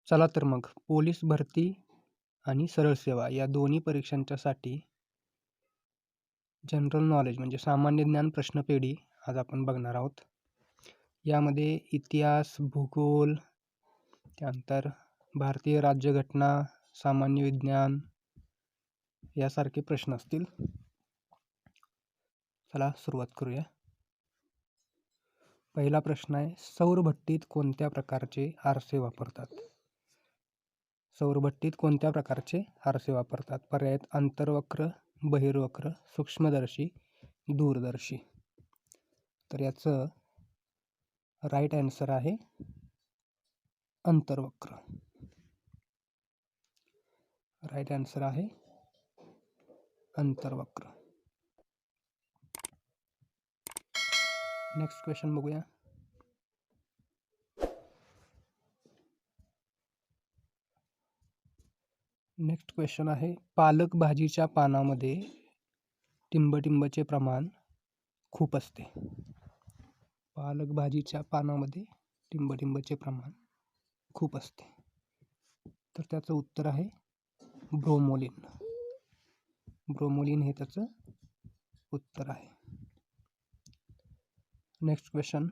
चला तर मग पोलीस भरती आणि सरळ सेवा या दोन्ही परीक्षांच्यासाठी जनरल नॉलेज म्हणजे सामान्य ज्ञान प्रश्नपेढी आज आपण बघणार आहोत. यामध्ये इतिहास, भूगोल, त्यानंतर भारतीय राज्यघटना, सामान्य विज्ञान यासारखे प्रश्न असतील. चला सुरुवात करूया. पहिला प्रश्न आहे, सौरभट्टीत कोणत्या प्रकारचे आरसे वापरतात? सौरभट्टीत कोणत्या प्रकारचे आरसे वापरतात? पर्याय आहेत अंतर्वक्र, बहिर्वक्र, सूक्ष्मदर्शी, दूरदर्शी. तर याचं राईट आन्सर आहे अंतर्वक्र. राईट आन्सर आहे अंतर्वक्र. नेक्स्ट क्वेश्चन बघूया. नेक्स्ट क्वेश्चन आहे, पालक भाजीच्या पानामध्ये टिंबटिंबचे प्रमाण खूप असते. पालक भाजीच्या पानामध्ये टिंबटिंबचे प्रमाण खूप असते. तर त्याचं उत्तर आहे ब्रोमोलिन. ब्रोमोलिन हे त्याचं उत्तर आहे. नेक्स्ट क्वेश्चन,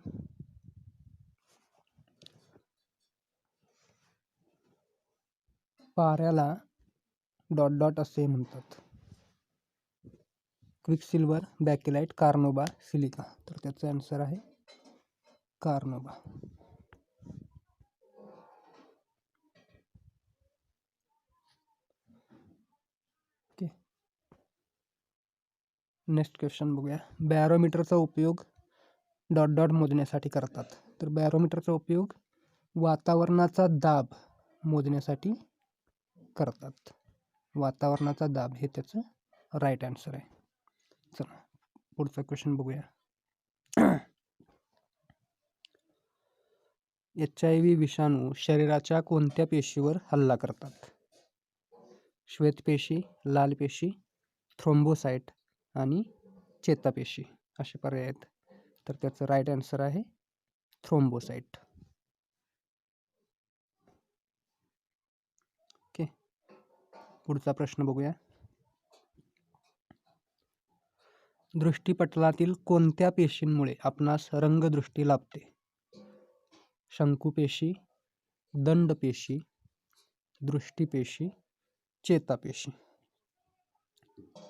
पाऱ्याला डॉट डॉट असे म्हणतात. Quicksilver, bakelite, carnauba, silica. तर त्याचा आन्सर आहे कार्नोबा. ओके. नेक्स्ट क्वेश्चन बघूया. बॅरोमीटरचा उपयोग डॉट डॉट मोजण्यासाठी करतात. तर बॅरोमीटरचा उपयोग वातावरणाचा दाब मोजण्यासाठी करतात. वातावरणाचा दाब हे त्याचं राईट आन्सर आहे. चला पुढचा क्वेश्चन बघूया. HIV विषाणू शरीराच्या कोणत्या पेशीवर हल्ला करतात? श्वेतपेशी, लाल पेशी, थ्रोम्बोसाइट आणि चेतापेशी असे पर्याय आहेत. तर त्याचं राईट आन्सर आहे थ्रोम्बोसाइट. ओके. पुढचा प्रश्न बघूया. दृष्टिपटलातील कोणत्या पेशींमुळे आपणास रंगदृष्टी लाभते? शंकुपेशी, दंडपेशी, दृष्टिपेशी, चेतापेशी.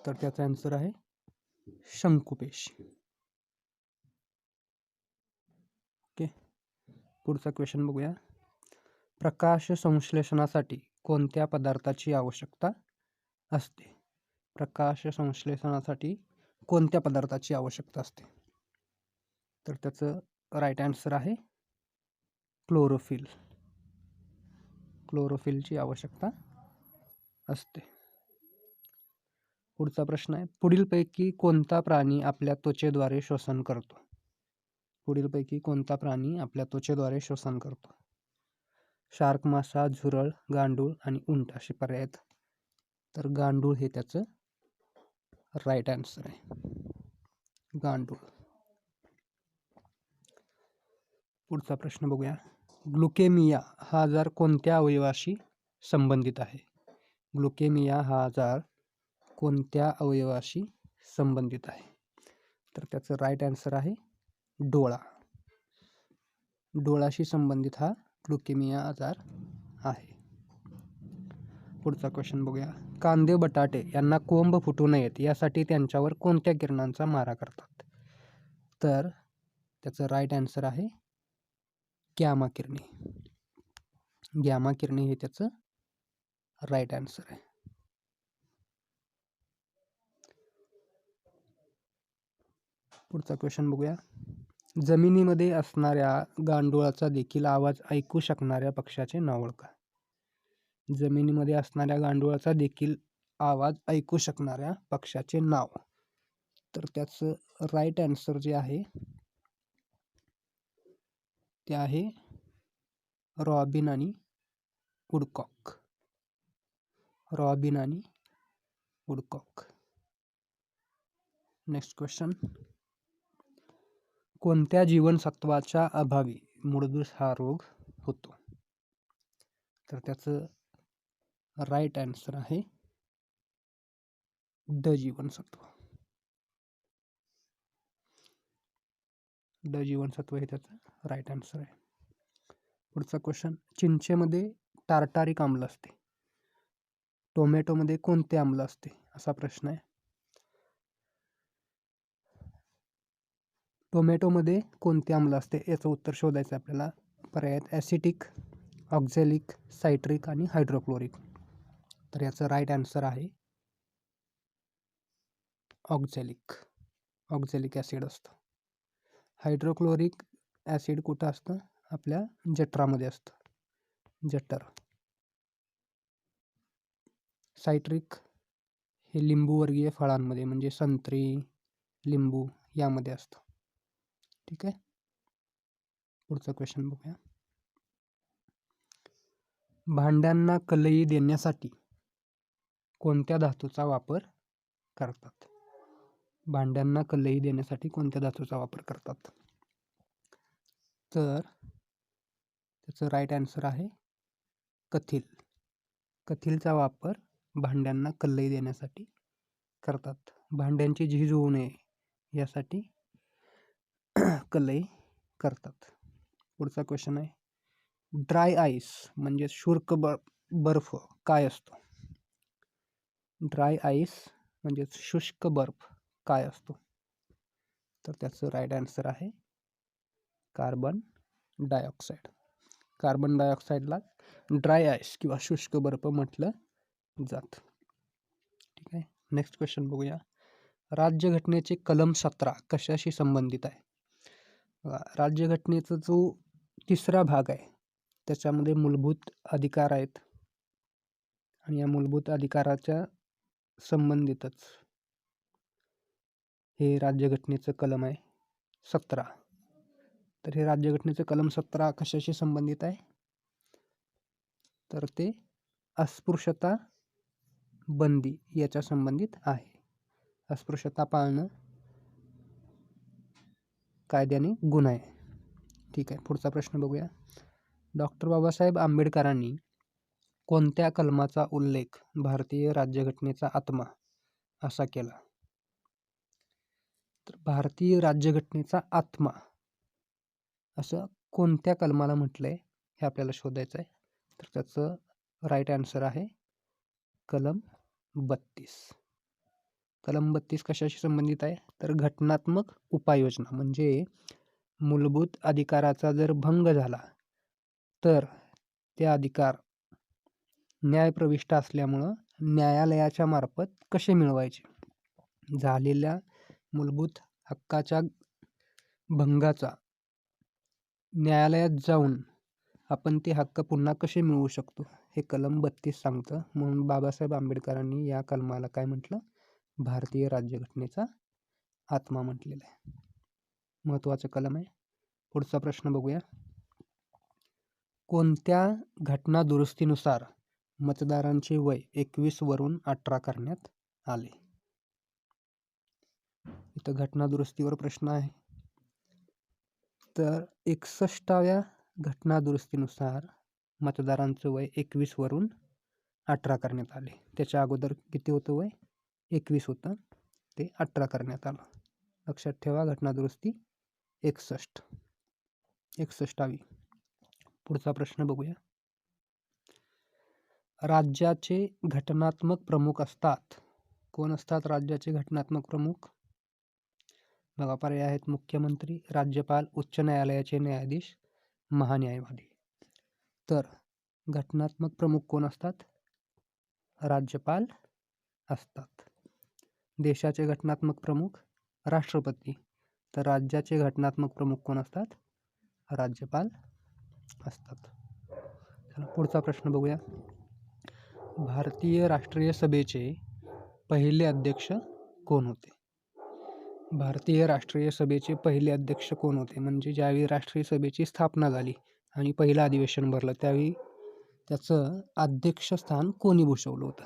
तर त्याचा आन्सर आहे शंकुपेशी. ओके. पुढचा क्वेश्चन बघूया. प्रकाश संश्लेषणासाठी कोणत्या पदार्थाची आवश्यकता असते? प्रकाश संश्लेषणासाठी कोणत्या पदार्थाची आवश्यकता असते? तर त्याचं राईट आन्सर आहे क्लोरोफिल. क्लोरोफिलची आवश्यकता असते. पुढचा प्रश्न आहे, पुढीलपैकी कोणता प्राणी आपल्या त्वचेद्वारे श्वसन करतो? पुढीलपैकी कोणता प्राणी आपल्या त्वचेद्वारे श्वसन करतो? शार्क, मासा, झुरळ, गांडूळ आणि उंट असे पर्याय आहेत. तर गांडूळ हे त्याचं राईट आन्सर आहे. गांडूळ. पुढचा प्रश्न बघूया. ग्लुकेमिया हा आजार कोणत्या अवयवाशी संबंधित आहे? ग्लुकेमिया हा आजार कोणत्या अवयवाशी संबंधित आहे? तर त्याचं राईट आन्सर आहे डोळा. डोळाशी संबंधित हा ग्लुकेमिया आजार आहे. पुढचा क्वेश्चन बघूया. कांदे बटाटे यांना कोंब फुटू नयेत यासाठी त्यांच्यावर कोणत्या किरणांचा मारा करतात? तर त्याचं राईट आन्सर आहे गॅमा किरणे. गॅमा किरणे हे त्याचं राईट आन्सर आहे. पुढचा क्वेश्चन बघूया. जमिनीमध्ये असणाऱ्या गांडुळाचा देखील आवाज ऐकू शकणाऱ्या पक्ष्याचे नाव ओळखा. जमिनीमध्ये असणाऱ्या गांडुळाचा देखील आवाज ऐकू शकणाऱ्या पक्ष्याचे नाव. तर त्याचं राईट आन्सर जे आहे ते आहे रॉबिन आणि वुडकॉक. रॉबिन आणि वुडकॉक. नेक्स्ट क्वेश्चन, कोणत्या जीवनसत्वाच्या अभावी मूळदूष हा रोग होतो? तर त्याचं राईट आन्सर आहे ड जीवनसत्व. ड जीवनसत्व हे त्याचं राईट आन्सर आहे. पुढचा क्वेश्चन, चिंचेमध्ये टार्टारिक आम्ल असते, टोमॅटोमध्ये कोणते आम्ल असते, असा प्रश्न आहे. टोमॅटोमध्ये कोणते आम्ल असते याचं उत्तर शोधायचं आपल्याला. पर्याय आहेत ॲसिटिक, ऑक्झॅलिक, सायट्रिक आणि हायड्रोक्लोरिक. तर याचं राईट आन्सर आहे ऑक्झॅलिक. ऑक्झॅलिक ॲसिड असतं. हायड्रोक्लोरिक ॲसिड कुठं असतं, आपल्या जठरामध्ये असतं, जठर. सायट्रिक हे लिंबूवर्गीय फळांमध्ये म्हणजे संत्री, लिंबू यामध्ये असतं. ठीक आहे. पुढचा क्वेश्चन बघूया. भांड्यांना कलई देण्यासाठी कोणत्या धातूचा वापर करतात? भांड्यांना कलई देण्यासाठी कोणत्या धातूचा वापर करतात? तर त्याचं राईट आन्सर आहे कथील. कथीलचा वापर भांड्यांना कलई देण्यासाठी करतात. भांड्यांची झीज होऊ नये यासाठी कलई करतात. पुढचा क्वेश्चन आहे, ड्राय आईस म्हणजे शुष्क बर्फ काय असतो? ड्राय आईस म्हणजे शुष्क बर्फ काय असतो? तर त्याचं राईट आन्सर आहे कार्बन डायऑक्साईड. कार्बन डायऑक्साईडला ड्राय आईस किंवा शुष्क बर्फ म्हटलं जातं. ठीक आहे. नेक्स्ट क्वेश्चन बघूया. राज्यघटनेचे कलम 17 कशाशी संबंधित आहे? राज्यघटनेचा जो 3रा भाग आहे त्याच्यामध्ये मूलभूत अधिकार आहेत आणि या मूलभूत अधिकाराच्या संबंधितच हे राज्यघटनेचं कलम आहे 17. तर हे राज्यघटनेचं कलम 17 कशाशी संबंधित आहे? तर ते अस्पृश्यता बंदी याच्या संबंधित आहे. अस्पृश्यता पाळणं कायद्याने गुन्हा आहे. ठीक आहे. पुढचा प्रश्न बघूया. डॉक्टर बाबासाहेब आंबेडकरांनी कोणत्या कलमाचा उल्लेख भारतीय राज्यघटनेचा आत्मा असा केला? तर भारतीय राज्यघटनेचा आत्मा असं कोणत्या कलमाला म्हटलंय हे आपल्याला शोधायचं आहे. तर त्याचं राईट आन्सर आहे कलम 32. कलम 32 कशाशी संबंधित आहे? तर घटनात्मक उपाययोजना म्हणजे मूलभूत अधिकाराचा जर भंग झाला तर ते अधिकार न्यायप्रविष्ट असल्यामुळं न्यायालयाच्या मार्फत कसे मिळवायचे, झालेल्या मूलभूत हक्काच्या भंगाचा न्यायालयात जाऊन आपण ते हक्क पुन्हा कसे मिळवू शकतो हे कलम 32 सांगतं. म्हणून बाबासाहेब आंबेडकरांनी या कलमाला काय म्हटलं? भारतीय राज्यघटनेचा आत्मा म्हटलेला आहे. महत्त्वाचं कलम आहे. पुढचा प्रश्न बघूया. कोणत्या घटना दुरुस्तीनुसार मतदारांचे वय 21 वरून 18 करण्यात आले? इथं घटना दुरुस्तीवर प्रश्न आहे. तर 61व्या घटना दुरुस्तीनुसार मतदारांचं वय 21 वरून 18 करण्यात आले. त्याच्या अगोदर किती होतं वय? 21 होतं, ते 18 करण्यात आलं. लक्षात ठेवा, घटना दुरुस्ती 61वी. पुढचा प्रश्न बघूया. राज्याचे घटनात्मक प्रमुख असतात. कोण असतात राज्याचे घटनात्मक प्रमुख? बघा, पर्याय आहेत मुख्यमंत्री, राज्यपाल, उच्च न्यायालयाचे न्यायाधीश, महान्यायवादी. तर घटनात्मक प्रमुख कोण असतात? राज्यपाल असतात. देशाचे घटनात्मक प्रमुख राष्ट्रपती. तर राज्याचे घटनात्मक प्रमुख कोण असतात? राज्यपाल असतात. चला पुढचा प्रश्न बघूया. भारतीय राष्ट्रीय सभेचे पहिले अध्यक्ष कोण होते? भारतीय राष्ट्रीय सभेचे पहिले अध्यक्ष कोण होते? म्हणजे ज्यावेळी राष्ट्रीय सभेची स्थापना झाली आणि पहिलं अधिवेशन भरलं त्यावेळी त्याचं अध्यक्षस्थान कोणी भूषवलं होतं?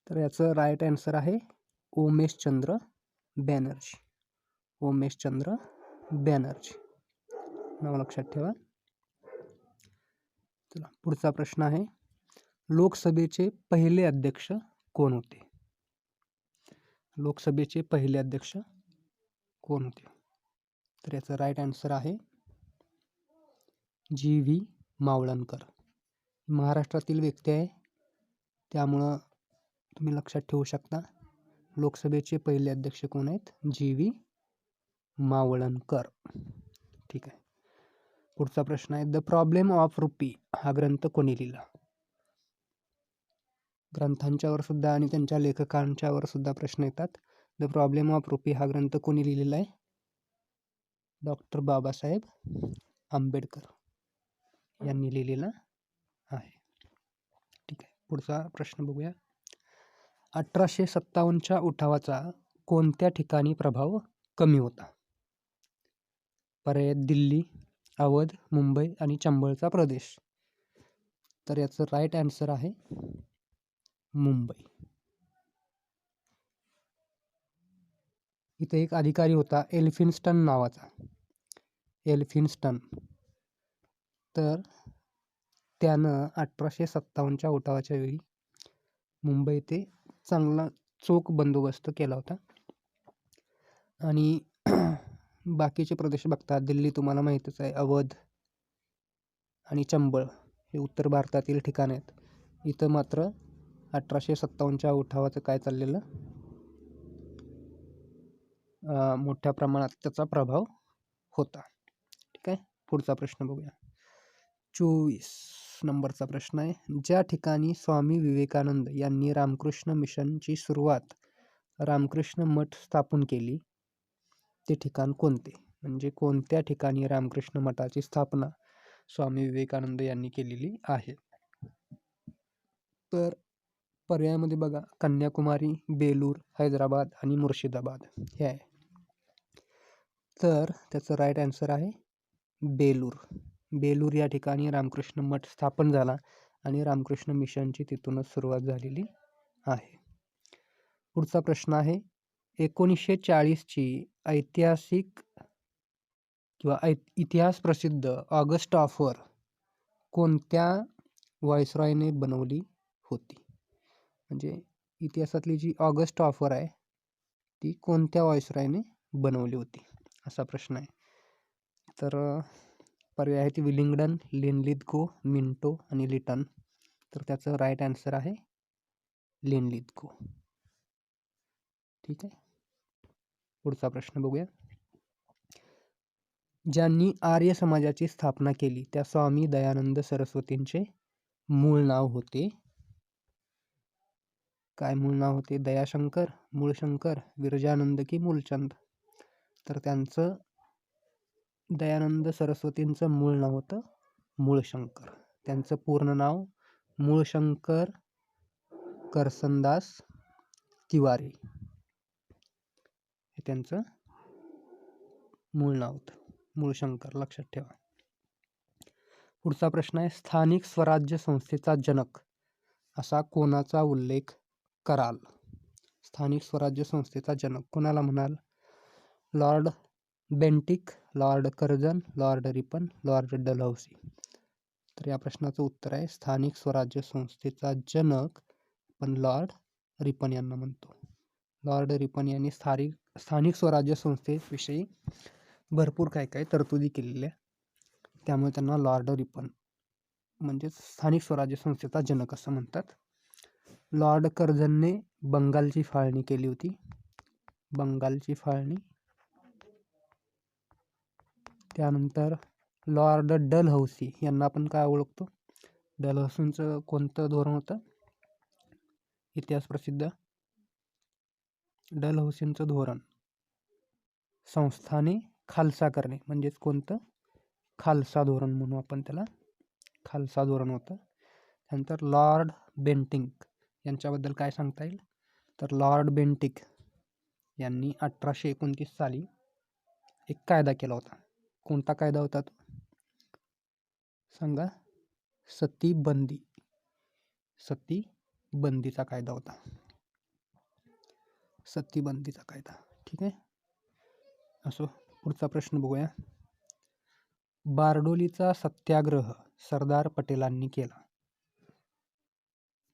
तर याचं राईट आन्सर आहे उमेशचंद्र बॅनर्जी. उमेशचंद्र बॅनर्जी नाव लक्षात ठेवा. चला पुढचा प्रश्न आहे, लोकसभेचे पहिले अध्यक्ष कोण होते? लोकसभेचे पहिले अध्यक्ष कोण होते? तर याचं राईट आन्सर आहे जी.व्ही. मावळणकर. महाराष्ट्रातील व्यक्ती आहे, त्यामुळं तुम्ही लक्षात ठेवू शकता. लोकसभेचे पहिले अध्यक्ष कोण आहेत? जी.व्ही. मावळणकर. ठीक आहे. पुढचा प्रश्न आहे, द प्रॉब्लेम ऑफ रुपी हा ग्रंथ कोणी लिहिला? ग्रंथांच्यावर सुद्धा आणि त्यांच्या लेखकांच्यावर सुद्धा प्रश्न येतात. द प्रॉब्लेम ऑफ रुपी हा ग्रंथ कोणी लिहिलेला आहे? डॉक्टर बाबासाहेब आंबेडकर यांनी लिहिलेला आहे. ठीक आहे. पुढचा प्रश्न बघूया. 1857च्या उठावाचा कोणत्या ठिकाणी प्रभाव कमी होता? पर्याय दिल्ली, अवध, मुंबई आणि चंबळचा प्रदेश. तर याचं राईट आन्सर आहे मुंबई. इथे एक अधिकारी होता एल्फिन्स्टन नावाचा. एल्फिन्स्टन. तर त्यानं 1857च्या उठावाच्या वेळी मुंबई येथे चांगला चोख बंदोबस्त केला होता. आणि बाकीचे प्रदेश बघता, दिल्ली तुम्हाला माहीतच आहे, अवध आणि चंबळ हे उत्तर भारतातील ठिकाण आहेत. इथं मात्र 1857च्या उठावाचं काय चाललेलं, मोठ्या प्रमाणात त्याचा प्रभाव होता. ठीक आहे. पुढचा प्रश्न बघूया. 24 नंबरचा प्रश्न आहे, ज्या ठिकाणी स्वामी विवेकानंद यांनी रामकृष्ण मिशनची सुरुवात, रामकृष्ण मठ स्थापन केली, ते ठिकाण कोणते? म्हणजे कोणत्या ठिकाणी रामकृष्ण मठाची स्थापना स्वामी विवेकानंद यांनी केलेली आहे? तर पर्यायामध्ये बघा, कन्याकुमारी, बेलूर, हैदराबाद आणि मुर्शिदाबाद हे आहे. तर त्याचं राईट आन्सर आहे बेलूर. बेलूर या ठिकाणी रामकृष्ण मठ स्थापन झाला आणि रामकृष्ण मिशनची तिथूनच सुरुवात झालेली आहे. पुढचा प्रश्न आहे, 1940ची ऐतिहासिक किंवा इतिहास प्रसिद्ध ऑगस्ट ऑफर कोणत्या व्हाईसरॉयने बनवली होती? म्हणजे इतिहासातली जी ऑगस्ट ऑफर आहे ती कोणत्या व्हाईसरॉयने बनवली होती, असा प्रश्न आहे. तर पर्याय आहेत विलिंग्डन, लिनलिथगो, मिंटो आणि लिटन. तर त्याचं राईट आन्सर आहे लिनलिथगो. ठीक आहे. पुढचा प्रश्न बघूया. ज्यांनी आर्य समाजाची स्थापना केली त्या स्वामी दयानंद सरस्वतींचे मूळ नाव होते? काय मूळ नाव होते? दयाशंकर, मूळशंकर, विरजानंद की मूलचंद? तर त्यांचं दयानंद सरस्वतींचं मूळ नाव होतं मूळशंकर. त्यांचं पूर्ण नाव मूळशंकर करसनदास तिवारी हे त्यांचं मूळ नाव होतं, मूळशंकर. लक्षात ठेवा. पुढचा प्रश्न आहे, स्थानिक स्वराज्य संस्थेचा जनक असा कोणाचा उल्लेख कराल? स्थानिक स्वराज्य संस्थेचा जनक कोणाला म्हणाल? Lord Bentinck, Lord Curzon, Lord Ripon, Lord Dalhousie? तर या प्रश्नाचं उत्तर आहे स्थानिक स्वराज्य संस्थेचा जनक पण लॉर्ड रिपन यांना म्हणतो. लॉर्ड रिपन यांनी स्थानिक स्वराज्य संस्थेविषयी भरपूर काय काय तरतुदी केलेल्या, त्यामुळे त्यांना लॉर्ड रिपन म्हणजे स्थानिक स्वराज्य संस्थेचा जनक असं म्हणतात. लॉर्ड कर्झनने बंगालची फाळणी केली होती. बंगालची फाळणी. त्यानंतर लॉर्ड डलहौसी यांना आपण काय ओळखतो? डलहौसींचं कोणतं धोरण होतं? इतिहास प्रसिद्ध. डलहौसींचं धोरण संस्थाने खालसा करणे, म्हणजेच कोणतं? खालसा धोरण म्हणू आपण त्याला. खालसा धोरण होतं. त्यानंतर लॉर्ड बेंटिक यांच्याबद्दल काय सांगता येईल? तर लॉर्ड बेंटिक यांनी 1829 साली एक कायदा केला होता. कोणता कायदा होता तो? सांगा. सतीबंदी. सतीबंदीचा कायदा होता. सतीबंदीचा कायदा. ठीक आहे. असो, पुढचा प्रश्न बघूया. बारडोलीचा सत्याग्रह सरदार पटेलांनी केला.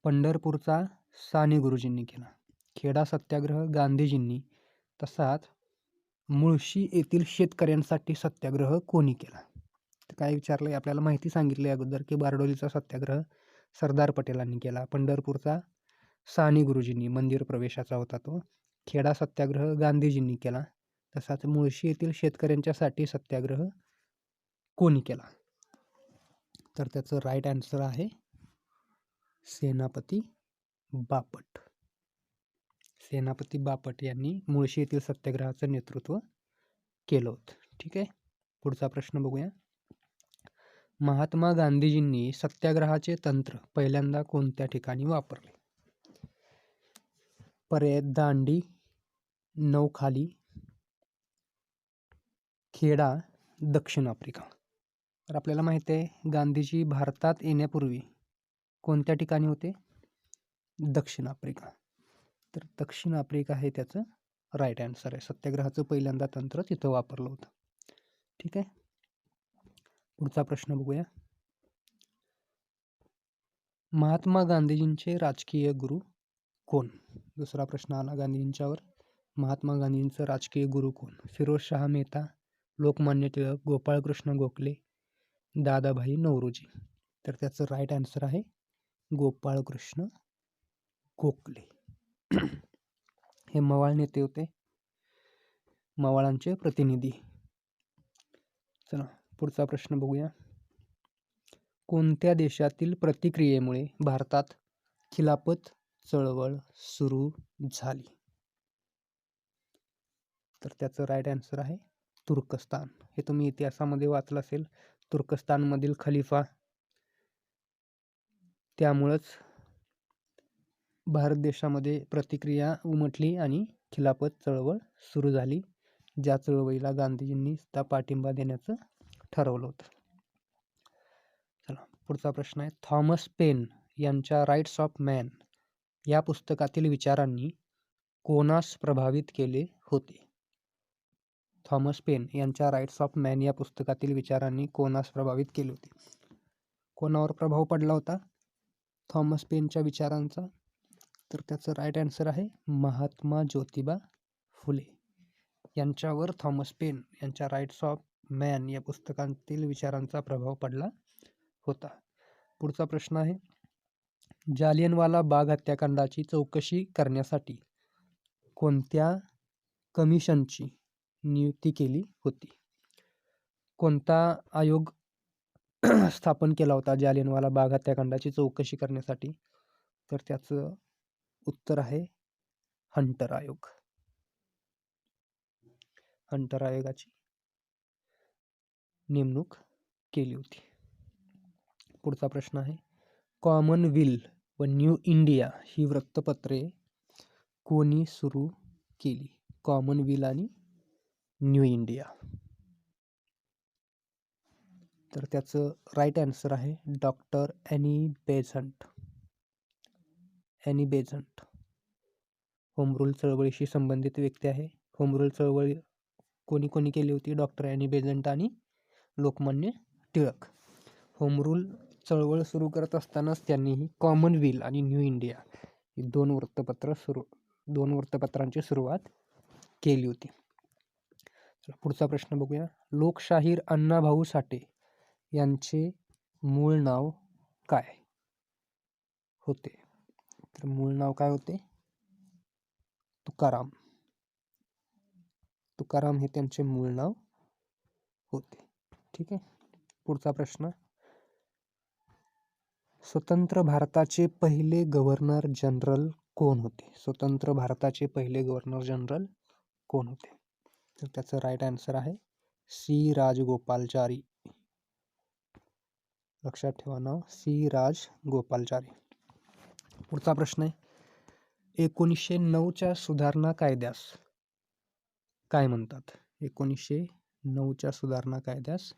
पंढरपूरचा साने गुरुजींनी केला. खेडा सत्याग्रह गांधीजींनी, तसाच मुळशी येथील शेतकऱ्यांसाठी सत्याग्रह कोणी केला? तर काय विचारलंय आपल्याला, माहिती सांगितली अगोदर की बारडोलीचा सत्याग्रह सरदार पटेलांनी केला. पंढरपूरचा साने गुरुजींनी, मंदिर प्रवेशाचा होता तो. खेडा सत्याग्रह गांधीजींनी केला. तसाच मुळशी येथील शेतकऱ्यांच्यासाठी सत्याग्रह कोणी केला? तर त्याचं राईट आन्सर आहे सेनापती बापट. सेनापती बापट यांनी मुळशी येथील सत्याग्रहाचं नेतृत्व केलं होतं. ठीक आहे, पुढचा प्रश्न बघूया. महात्मा गांधीजींनी सत्याग्रहाचे तंत्र पहिल्यांदा कोणत्या ठिकाणी वापरले? पर्याय: दांडी, नौखाली, खेडा, दक्षिण आफ्रिका. तर आपल्याला माहिती आहे गांधीजी भारतात येण्यापूर्वी कोणत्या ठिकाणी होते? दक्षिण आफ्रिका. तर दक्षिण आफ्रिका हे त्याचं राईट आन्सर आहे. सत्याग्रहाचं पहिल्यांदा तंत्र तिथं वापरलं होतं. ठीक आहे, पुढचा प्रश्न बघूया. महात्मा गांधीजींचे राजकीय गुरु कोण? दुसरा प्रश्न आला गांधीजींच्यावर. महात्मा गांधींचं राजकीय गुरु कोण? फिरोजशाह मेहता, लोकमान्य टिळक, गोपाळकृष्ण गोखले, दादाभाई नौरोजी. तर त्याचं राईट आन्सर आहे गोपाळकृष्ण गोखले. हे मवाळ नेते होते, मवाळांचे प्रतिनिधी. चला पुढचा प्रश्न बघूया. कोणत्या देशातील प्रतिक्रियेमुळे भारतात खिलाफत चळवळ सुरू झाली? तर त्याचं राईट आन्सर आहे तुर्कस्तान. हे तुम्ही इतिहासामध्ये वाचलं असेल. तुर्कस्तानमधील खलिफा, त्यामुळंच भारत देशामध्ये प्रतिक्रिया उमटली आणि खिलाफत चळवळ सुरू झाली, ज्या चळवळीला गांधीजींनी सुद्धा पाठिंबा देण्याचं ठरवलं होतं. चला पुढचा प्रश्न आहे. थॉमस पेन यांच्या राईट्स ऑफ मॅन या पुस्तकातील विचारांनी कोणास प्रभावित केले होते? थॉमस पेन यांच्या राईट्स ऑफ मॅन या पुस्तकातील विचारांनी कोणास प्रभावित केले होते? कोणावर प्रभाव पडला होता थॉमस पेनच्या विचारांचा? तर त्याचं राईट आन्सर आहे महात्मा ज्योतिबा फुले यांच्यावर थॉमस पेन यांच्या राईट्स ऑफ मॅन या पुस्तकातील विचारांचा प्रभाव पडला होता. पुढचा प्रश्न आहे. जालियनवाला बाग हत्याकांडाची चौकशी करण्यासाठी कोणत्या कमिशनची नियुक्ती केली होती? कोणता आयोग स्थापन केला होता जालियनवाला बाग हत्याकांडाची चौकशी करण्यासाठी? तर त्याचं उत्तर आहे हंटर आयोग. हंटर आयोगाची नेमणूक केली होती. पुढचा प्रश्न आहे. कॉमनवेल्थ व न्यू इंडिया ही वृत्तपत्रे कोणी सुरू केली? कॉमनवेल्थ आणि न्यू इंडिया. तर त्याचं राईट आन्सर आहे doctor Annie Besant. Annie Besant home rule चळवळीशी संबंधित व्यक्ती आहे. होम रूल चळवळ कोणी कोणी केली होती? डॉक्टर ॲनी बेझंट आणि लोकमान्य टिळक. होम रूल चळवळ सुरू करत असतानाच त्यांनी कॉमनवेल्थ आणि न्यू इंडिया ही दोन वृत्तपत्रांची सुरुवात केली होती. पुढचा प्रश्न बघूया. लोकशाहीर अण्णाभाऊ साठे यांचे मूळ नाव काय होते? तर मूळ नाव काय होते? तुकाराम. तुकाराम हे त्यांचे मूळ नाव होते. ठीक आहे, पुढचा प्रश्न. स्वतंत्र भारताचे पहिले गव्हर्नर जनरल कोण होते? स्वतंत्र भारताचे पहिले गव्हर्नर जनरल कोण होते? तर त्याचं राईट आन्सर आहे सी राजगोपालचारी. लक्षात ठेवा नाव, सी राजगोपालचारी. पुढचा प्रश्न आहे. 1909च्या सुधारणा कायद्यास काय म्हणतात? 1909च्या सुधारणा कायद्यास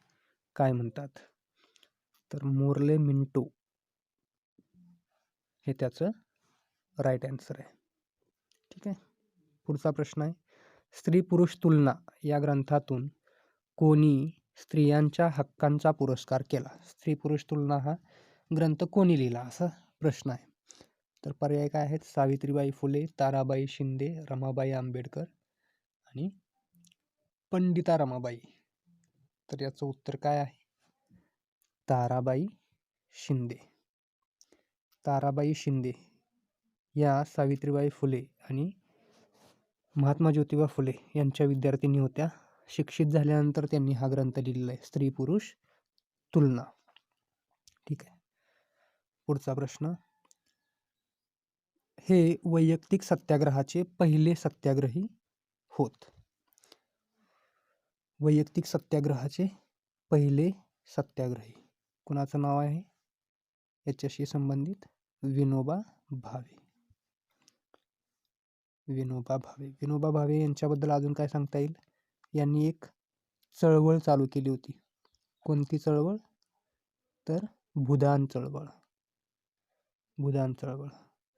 काय म्हणतात? तर मोर्ले मिंटो हे त्याचं राईट आन्सर आहे. ठीक आहे, पुढचा प्रश्न आहे. स्त्री पुरुष तुलना या ग्रंथातून कोणी स्त्रियांच्या हक्कांचा पुरस्कार केला? स्त्री पुरुष तुलना हा ग्रंथ कोणी लिहिला, असा प्रश्न आहे. तर पर्याय काय आहेत? सावित्रीबाई फुले, ताराबाई शिंदे, रमाबाई आंबेडकर आणि पंडिता रमाबाई. तर याचं उत्तर काय आहे? ताराबाई शिंदे. ताराबाई शिंदे या सावित्रीबाई फुले आणि महात्मा ज्योतिबा फुले यांच्या विद्यार्थिनी होत्या. शिक्षित झाल्यानंतर त्यांनी हा ग्रंथ लिहिलेला आहे, स्त्री पुरुष तुलना. ठीक आहे. पुढचा प्रश्न. हे वैयक्तिक सत्याग्रहाचे पहिले सत्याग्रही होत. वैयक्तिक सत्याग्रहाचे पहिले सत्याग्रही कुणाचं नाव आहे याच्याशी संबंधित? विनोबा भावे. विनोबा भावे. विनोबा भावे यांच्याबद्दल अजून काय सांगता येईल? यांनी एक चळवळ चालू केली होती. कोणती चळवळ? तर भूदान चळवळ. भूदान चळवळ.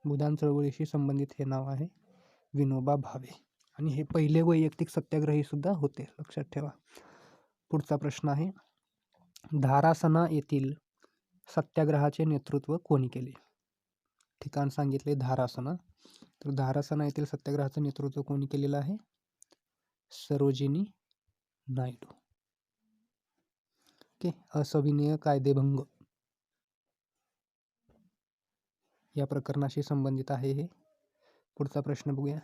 भूदान चळवळीशी संबंधित हे नाव आहे विनोबा भावे. आणि हे पहिले वैयक्तिक सत्याग्रही सुद्धा होते, लक्षात ठेवा. पुढचा प्रश्न आहे, धारासना येथील सत्याग्रहाचे नेतृत्व कोणी केले? ठिकाण सांगितले धारासना. तर धारासना येथील सत्याग्रहाचे नेतृत्व कोणी केलेलं आहे? सरोजिनी नायडू. ओके. असविनय कायदेभंग या प्रकरणाशी संबंधित आहे हे. पुढचा प्रश्न बघूया.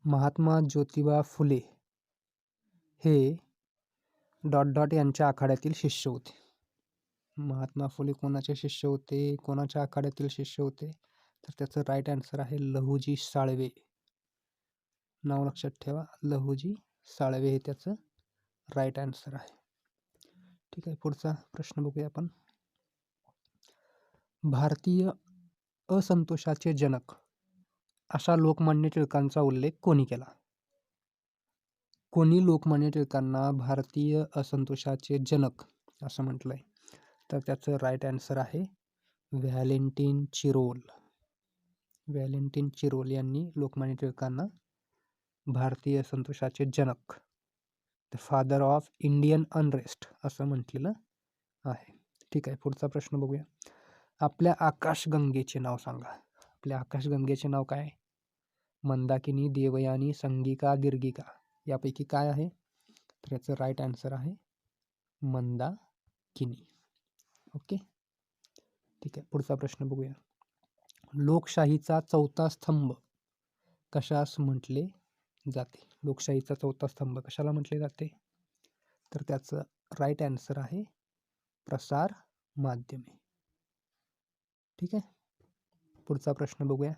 महात्मा ज्योतिबा फुले हे डॉट डॉट यांच्या आखाड्यातील शिष्य होते. महात्मा फुले कोणाचे शिष्य होते? कोणाच्या आखाड्यातील शिष्य होते? तर त्याचं राईट आन्सर आहे लहुजी साळवे. नाव लक्षात ठेवा, लहुजी साळवे हे त्याचं राईट आन्सर आहे. ठीक आहे. पुढचा प्रश्न बघूया आपण. भारतीय असंतोषाचे जनक अशा लोकमान्य टिळकांचा उल्लेख कोणी केला? कोणी लोकमान्य टिळकांना भारतीय असंतोषाचे जनक असं म्हटलंय? तर त्याचं राईट आन्सर आहे व्हॅलेंटिन चिरोल. व्हॅलेंटिन चिरोल यांनी लोकमान्य टिळकांना भारतीय असंतोषाचे जनक, the father of Indian unrest असं म्हटलेलं आहे. ठीक आहे. पुढचा प्रश्न बघूया. आपल्या आकाशगंगेचे नाव सांगा. आपल्या आकाशगंगेचे नाव काय? मंदाकिनी, देवयानी, संगिका, दीर्घिका यापैकी काय आहे? तर याचं राईट आन्सर आहे मंदाकिनी. ओके. ठीक आहे. पुढचा प्रश्न बघूया. लोकशाहीचा चौथा स्तंभ कशास म्हटले जाते? लोकशाहीचा चौथा स्तंभ कशाला म्हटले जाते? तर त्याचं राईट आन्सर आहे प्रसार माध्यमे. ठीक आहे. पुढचा प्रश्न बघूया.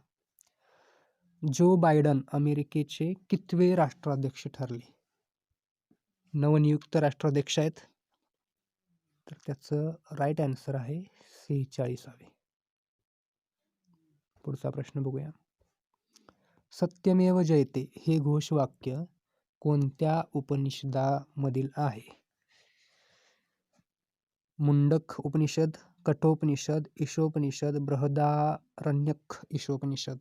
जो बायडन अमेरिकेचे कितवे राष्ट्राध्यक्ष ठरले? नवनियुक्त राष्ट्राध्यक्ष आहेत. तर त्याचं राईट आन्सर आहे 46वे. पुढचा प्रश्न बघूया. सत्यमेव जयते हे घोषवाक्य कोणत्या उपनिषदामधील आहे? मुंडक उपनिषद, कठोपनिषद, ईशोपनिषद, बृहदारण्यक ईशोपनिषद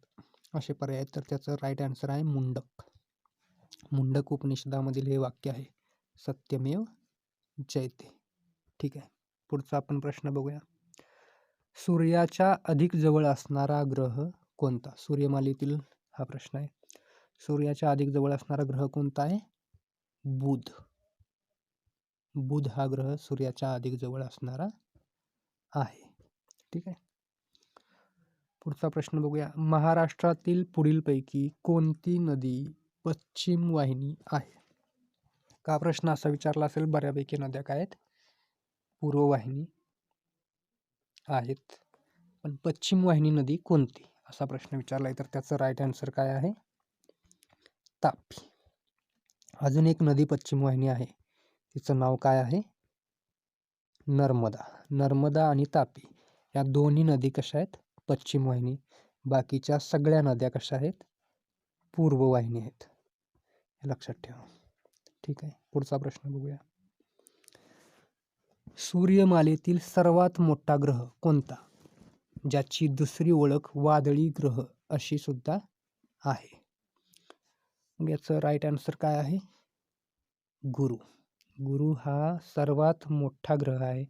असे पर्याय आहेत. तर त्याचं राईट आन्सर आहे मुंडक. मुंडक उपनिषदामधील हे वाक्य आहे सत्यमेव जयते. ठीक आहे. पुढचा आपण प्रश्न बघूया. सूर्याच्या अधिक जवळ असणारा ग्रह कोणता? सूर्यमालेतील हा प्रश्न आहे. सूर्याच्या अधिक जवळ असणारा ग्रह कोणता आहे? बुध. बुध हा ग्रह सूर्याच्या अधिक जवळ असणारा आहे. ठीक आहे. पुढचा प्रश्न बघूया. महाराष्ट्रातील पुढीलपैकी कोणती नदी पश्चिम वाहिनी आहे? का प्रश्न असा विचारला असेल. बऱ्यापैकी नद्या काय आहेत? पूर्व वाहिनी आहेत. पण पश्चिम वाहिनी नदी कोणती असा प्रश्न विचारलाय. तर त्याचं राईट आन्सर काय आहे? तापी. अजून एक नदी पश्चिम वाहिनी आहे, तिचं नाव काय आहे? नर्मदा. नर्मदा आणि तापी या दोन्ही नदी कशा आहेत? पश्चिम वाहिनी. बाकीच्या सगळ्या नद्या कशा आहेत? पूर्व वाहिनी आहेत. हे लक्षात ठेवा. ठीक आहे. पुढचा प्रश्न बघूया. सूर्यमालेतील सर्वात मोठा ग्रह कोणता, ज्याची दुसरी ओळख वादळी ग्रह अशी सुद्धा आहे? याचं राईट आन्सर काय आहे? गुरु. गुरु हा सर्वात मोठा ग्रह आहे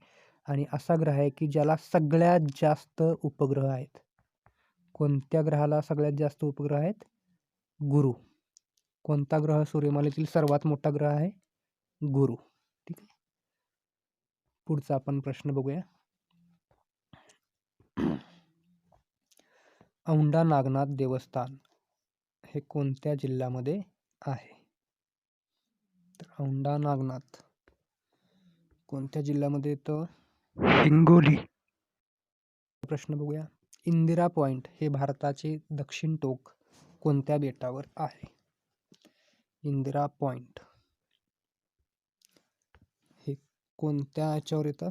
आणि असा ग्रह आहे की ज्याला सगळ्यात जास्त उपग्रह आहेत. कोणत्या ग्रहाला सगळ्यात जास्त उपग्रह आहेत? गुरु. कोणता ग्रह सूर्यमालेतील सर्वात मोठा ग्रह आहे? गुरु. ठीक आहे. पुढचा आपण प्रश्न बघूया. औंढा नागनाथ देवस्थान हे कोणत्या जिल्ह्यामध्ये आहे? तर औंढा नागनाथ कोणत्या जिल्ह्यामध्ये येतं? हिंगोली. प्रश्न बघूया. इंदिरा पॉइंट हे भारताचे दक्षिण टोक कोणत्या बेटावर आहे? इंदिरा पॉइंट हे कोणत्या याच्यावर येतं?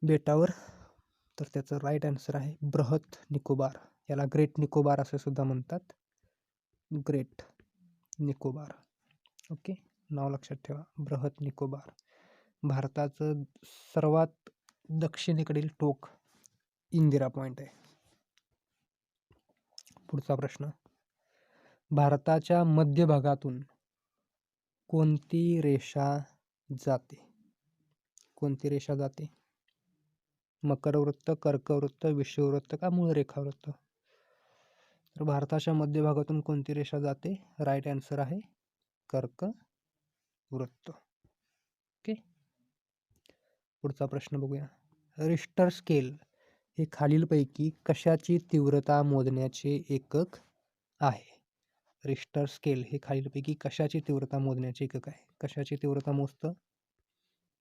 बेटावर? तर त्याचं राईट आन्सर आहे बृहत निकोबार. याला ग्रेट निकोबार असे सुद्धा म्हणतात. ग्रेट निकोबार. ओके, नाव लक्षात ठेवा. बृहत निकोबार भारताचं सर्वात दक्षिणेकडील टोक इंदिरा पॉइंट आहे. पुढचा प्रश्न. भारताच्या मध्य भागातून कोणती रेषा जाते? कोणती रेषा जाते? मकरवृत्त, कर्कवृत्त, विषुववृत्त का मूळ रेखावृत्त? तर भारताच्या मध्य भागातून कोणती रेषा जाते? राईट आन्सर आहे कर्कवृत्त. ओके, पुढचा प्रश्न बघूया. रिश्टर स्केल हे खालीलपैकी कशाची तीव्रता मोजण्याचे एकक आहे? रिश्टर स्केल हे खालीलपैकी कशाची तीव्रता मोजण्याचे एकक आहे? कशाची तीव्रता मोजतं?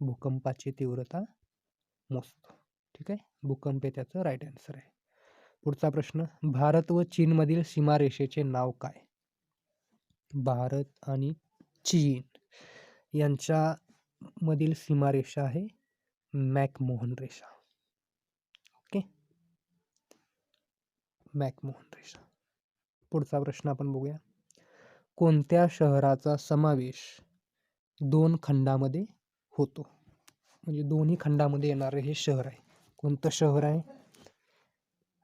भूकंपाची तीव्रता मोजतं. ठीक आहे, भूकंप हे त्याचं राईट आन्सर आहे. पुढचा प्रश्न. भारत व चीनमधील सीमारेषेचे नाव काय? भारत आणि चीन यांच्या मधील सीमारेषा आहे मॅकमोहन रेषा. ओके, मॅकमोहन रेषा. पुढचा प्रश्न आपण बघूया. कोणत्या शहराचा समावेश दोन खंडामध्ये होतो? म्हणजे दोन्ही खंडामध्ये येणारे हे शहर आहे. कोणतं शहर आहे?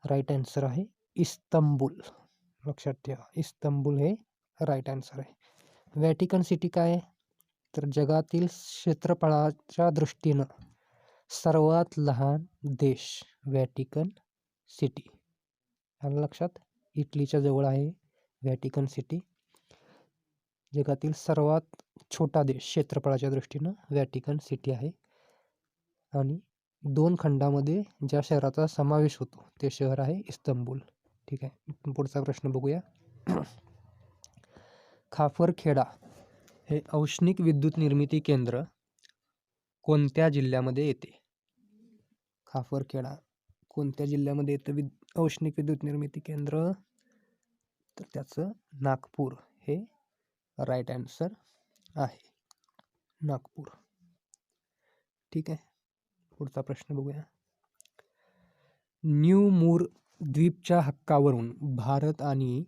राईट आन्सर आहे इस्तंबूल. लक्षात ठेवा, इस्तंबूल हे राईट आन्सर आहे. व्हॅटिकन सिटी काय आहे? तर जगातील क्षेत्रफळाच्या दृष्टीनं सर्वात लहान देश व्हॅटिकन सिटी. आलं लक्षात? इटलीच्या जवळ आहे व्हॅटिकन सिटी. जगातील सर्वात छोटा देश क्षेत्रफळाच्या दृष्टीनं व्हॅटिकन सिटी आहे. आणि दोन खंडामध्ये ज्या शहराचा समावेश होतो ते शहर आहे इस्तंबूल. ठीक आहे, पुढचा प्रश्न बघूया. खाफरखेडा हे औष्णिक विद्युत निर्मिती केंद्र कोणत्या जिल्ह्यामध्ये येते? खाफरखेडा कोणत्या जिल्ह्यामध्ये येतं औष्णिक विद्युत निर्मिती केंद्र? तर त्याचं नागपूर हे राईट आन्सर आहे. नागपूर. ठीक आहे, पुढचा प्रश्न बघूया. न्यू मूर द्वीपच्या हक्कावरून भारत आणि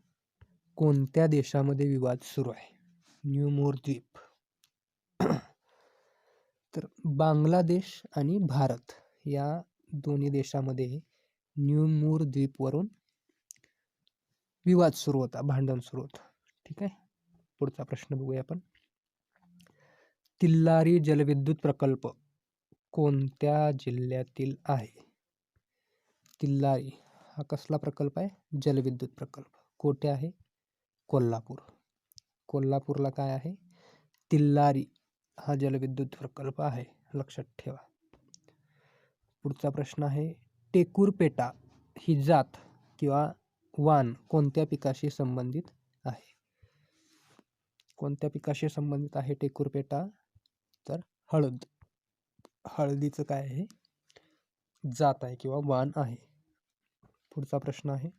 कोणत्या देशामध्ये विवाद सुरू आहे? न्यू मूर द्वीप. तर बांगलादेश आणि भारत या दोन्ही देशामध्ये न्यू मूर द्वीपवरून विवाद सुरू होता, भांडण सुरू होतं. ठीक आहे, पुढचा प्रश्न बघूया आपण. तिल्लारी जलविद्युत प्रकल्प कोणत्या जिल्ह्यातील आहे? तिल्लारी हा कसला प्रकल्प आहे? जलविद्युत प्रकल्प. कोठे आहे? कोल्हापूर. कोल्हापूरला काय आहे? तिल्लारी हा जलविद्युत प्रकल्प आहे. लक्षात ठेवा. पुढचा प्रश्न आहे. टेकूरपेटा ही जात किंवा वाण कोणत्या पिकाशी संबंधित आहे? कोणत्या पिकाशी संबंधित आहे टेकूरपेटा? तर हळद. हळदीचं काय आहे? जात आहे किंवा वाण आहे. पुढचा प्रश्न आहे.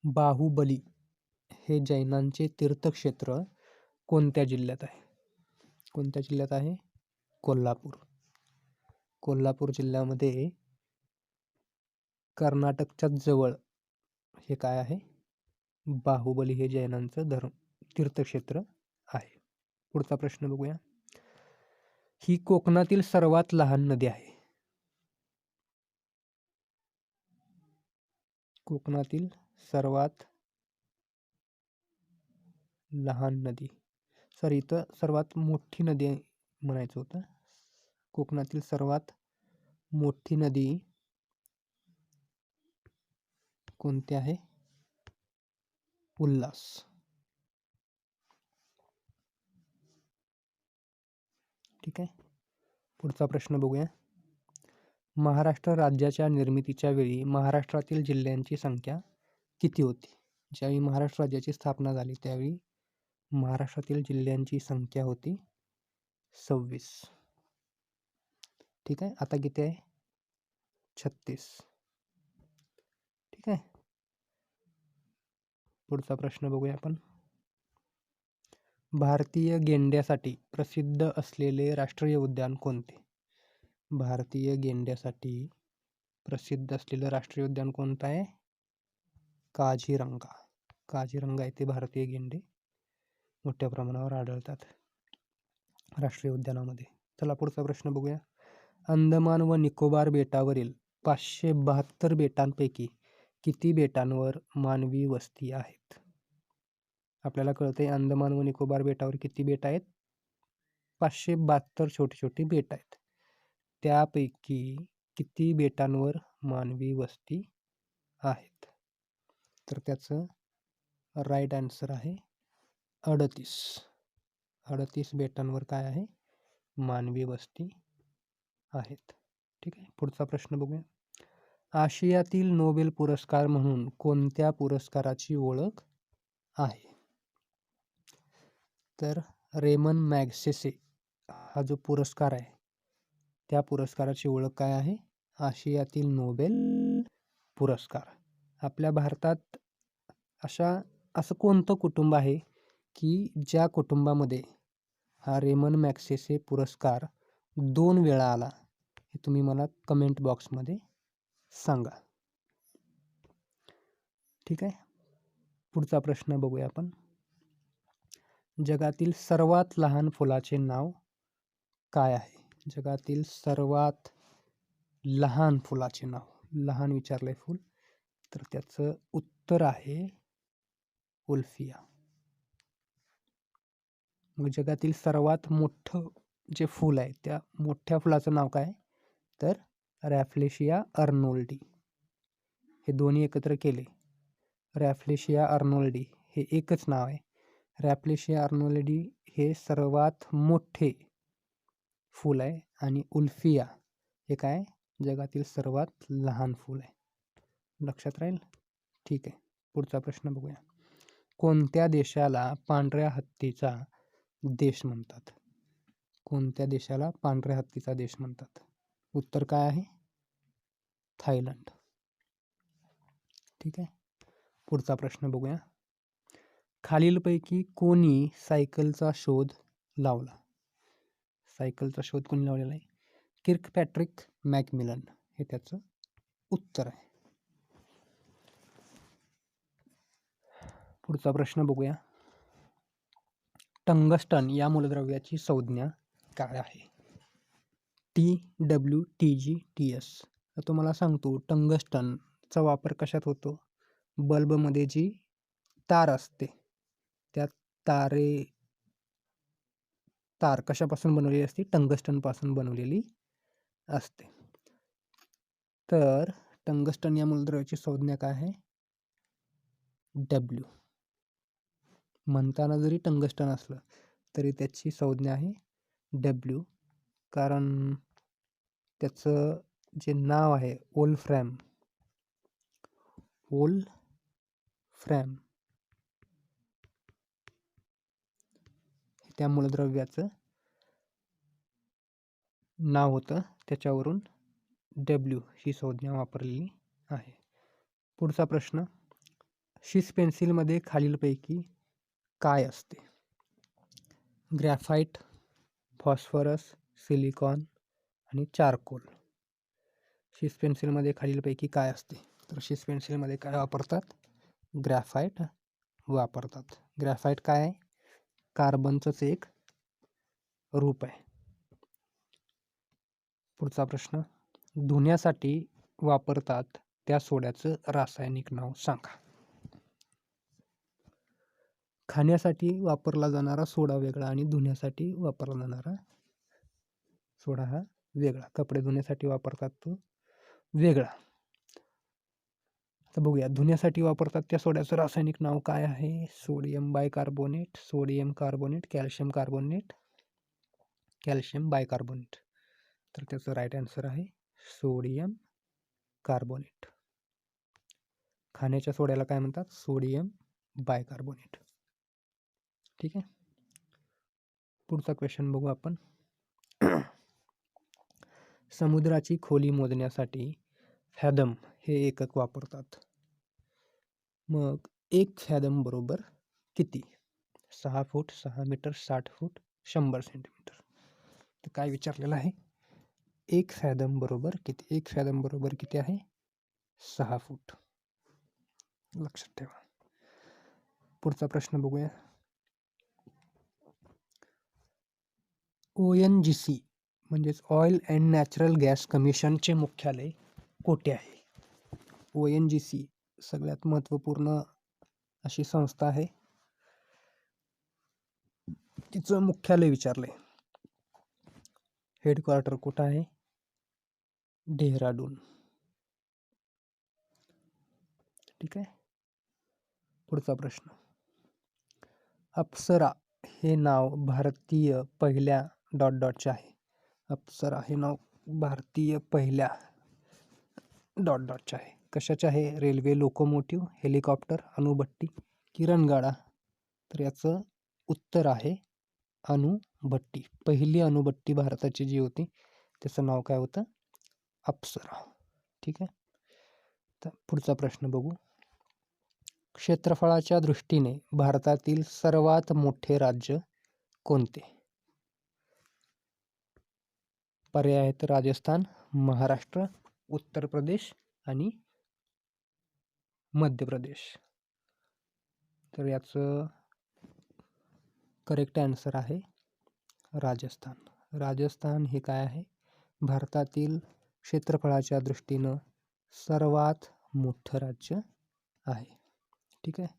बाहुबली हे जैनांचे तीर्थक्षेत्र कोणत्या जिल्ह्यात आहे? कोणत्या जिल्ह्यात आहे? कोल्हापूर. कोल्हापूर जिल्ह्यामध्ये कर्नाटकच्या जवळ हे काय आहे? बाहुबली हे जैनांचं तीर्थक्षेत्र आहे. पुढचा प्रश्न बघूया. ही कोकणातील सर्वात लहान नदी आहे. कोकणातील सर्वात लहान नदी. सॉरी, इथं सर्वात मोठी नदी म्हणायचं होतं. कोकणातील सर्वात मोठी नदी कोणती आहे? उल्हास. ठीक आहे. पुढचा प्रश्न बघूया. महाराष्ट्र राज्याच्या निर्मितीच्या वेळी महाराष्ट्रातील जिल्ह्यांची संख्या किती होती? ज्यावेळी महाराष्ट्र राज्याची स्थापना झाली त्यावेळी महाराष्ट्रातील जिल्ह्यांची संख्या होती 26. ठीक आहे. आता किती आहे? 36. ठीक आहे. पुढचा प्रश्न बघूया आपण. भारतीय गेंड्यासाठी प्रसिद्ध असलेले राष्ट्रीय उद्यान कोणते? भारतीय गेंड्यासाठी प्रसिद्ध असलेलं राष्ट्रीय उद्यान कोणतं आहे? काझीरंगा. काझीरंगा येथे भारतीय गेंडे मोठ्या प्रमाणावर आढळतात राष्ट्रीय उद्यानामध्ये. चला पुढचा प्रश्न बघूया. अंदमान व निकोबार बेटावरील 572 बेटांपैकी किती बेटांवर मानवी वस्ती आहेत? आपल्याला कळतंय अंदमान व निकोबार बेटावर किती बेट आहेत? 572 छोटी छोटी बेट आहेत. त्यापैकी किती बेटांवर मानवी वस्ती आहेत? तर त्याचं राईट आन्सर आहे 38. 38 बेटांवर काय आहे? मानवी वस्ती आहेत. ठीक आहे. पुढचा प्रश्न बघूया. आशियातील नोबेल पुरस्कार म्हणून कोणत्या पुरस्काराची ओळख आहे? तर रेमन मॅगसेसे हा जो पुरस्कार आहे त्या पुरस्काराची ओळख काय आहे? आशियातील नोबेल पुरस्कार. आपल्या भारतात असं कोणतं कुटुंब आहे की ज्या कुटुंबामध्ये हा रेमन मॅगसेसे पुरस्कार 2 वेळा आला? हे तुम्ही मला कमेंट बॉक्समध्ये सांगा. ठीक आहे. पुढचा प्रश्न बघूया आपण. जगातील सर्वात लहान फुलाचे नाव काय आहे? जगातील सर्वात लहान फुलाचे नाव. लहान विचारलंय फुल, तर त्याचं उत्तर आहे उल्फिया. मग जगातील सर्वात मोठं जे फूल आहे त्या मोठ्या फुलाचं नाव काय? तर रॅफ्लेशिया अर्नोल्डी. हे दोन्ही एकत्र केले रॅफ्लेशिया अर्नोल्डी हे एकच नाव आहे. रॅफ्लेशिया अर्नोल्डी हे सर्वात मोठे फूल आहे आणि उल्फिया हे काय? जगातील सर्वात लहान फूल आहे. लक्षात राहील? ठीक आहे. पुढचा प्रश्न बघूया. कोणत्या देशाला पांढऱ्या हत्तीचा देश म्हणतात? कोणत्या देशाला पांढऱ्या हत्तीचा देश म्हणतात? उत्तर काय आहे? थायलंड. ठीक आहे. पुढचा प्रश्न बघूया. खालीलपैकी कोणी सायकलचा शोध लावला? सायकलचा शोध कोणी लावलेला आहे? किर्कपॅट्रिक मॅकमिलन हे त्याचं उत्तर आहे. पुढचा प्रश्न बघूया. टंगस्टन या मूलद्रव्याची संज्ञा काय आहे? TWTGTS. तर तुम्हाला सांगतो टंगस्टनचा वापर कशात होतो? बल्बमध्ये जी तार असते त्या तार कशापासून बनवलेली असते? टंगस्टन पासून बनवलेली असते. तर टंगस्टन या मूलद्रव्याची संज्ञा काय आहे? W. म्हणताना जरी टंगस्टन असलं तरी त्याची संज्ञा आहे W, कारण त्याचं जे नाव आहे वोल्फ्रॅम त्या मूलद्रव्याचं नाव होतं, त्याच्यावरून W ही संज्ञा वापरलेली आहे. पुढचा प्रश्न. शिस पेन्सिलमध्ये खालीलपैकी काय असते? ग्रॅफाइट, फॉस्फरस, सिलिकॉन आणि चारकोल. शिस पेन्सिलमध्ये खालीलपैकी काय असते? तर शिस पेन्सिलमध्ये काय वापरतात? ग्रॅफाइट वापरतात. ग्रॅफाइट काय आहे? कार्बनचंच एक रूप आहे. पुढचा प्रश्न. धुण्यासाठी वापरतात त्या सोड्याचं रासायनिक नाव सांगा. खाण्यासाठी वापरला जाणारा सोडा वेगळा आणि धुण्यासाठी वापरला जाणारा सोडा हा वेगळा. कपडे धुण्यासाठी वापरतात तो वेगळा. आता बघूया, धुण्यासाठी वापरतात त्या सोड्याचं रासायनिक नाव काय आहे? Sodium bicarbonate, sodium carbonate, calcium carbonate, calcium bicarbonate. तर त्याचं राईट आन्सर आहे सोडियम कार्बोनेट. खाण्याच्या सोड्याला काय म्हणतात? Sodium bicarbonate. ठीक आहे. पुढचा क्वेश्चन बघू आपण. समुद्राची खोली मोजण्यासाठी फॅदम हे एकक वापरतात. मग 1 फॅदम बरोबर किती? 6 फूट, 6 मीटर, 60 फूट, 100 सेंटीमीटर. तर काय विचारलेलं आहे? 1 फॅदम बरोबर किती? 1 फॅदम बरोबर किती आहे? 6 फूट. लक्षात ठेवा. पुढचा प्रश्न बघूया. ONGC म्हणजेच ऑइल अँड नॅचरल गॅस कमिशनचे मुख्यालय कोठे आहे? ONGC सगळ्यात महत्त्वपूर्ण अशी संस्था आहे. तिचं मुख्यालय विचारलंय. हेडक्वार्टर कुठं आहे? डेहराडून. ठीक आहे. पुढचा प्रश्न. अप्सरा हे नाव भारतीय पहिल्या डॉटचे आहे. अप्सरा हे नाव भारतीय पहिल्या डॉटचे आहे. कशाचे आहे? रेल्वे, लोकोमोटिव्ह, हेलिकॉप्टर, अणुभट्टी, किरणगाडा. तर याचं उत्तर आहे अणुभट्टी. पहिली अणुभट्टी भारताची जी होती त्याचं नाव काय होतं? अप्सरा. ठीक आहे. तर पुढचा प्रश्न बघू. क्षेत्रफळाच्या दृष्टीने भारतातील सर्वात मोठे राज्य कोणते? पर्याय आहेत राजस्थान, महाराष्ट्र, उत्तर प्रदेश आणि मध्य प्रदेश. तर याचं करेक्ट आन्सर आहे राजस्थान. राजस्थान हे काय आहे? भारतातील क्षेत्रफळाच्या दृष्टीनं सर्वात मोठं राज्य आहे. ठीक आहे.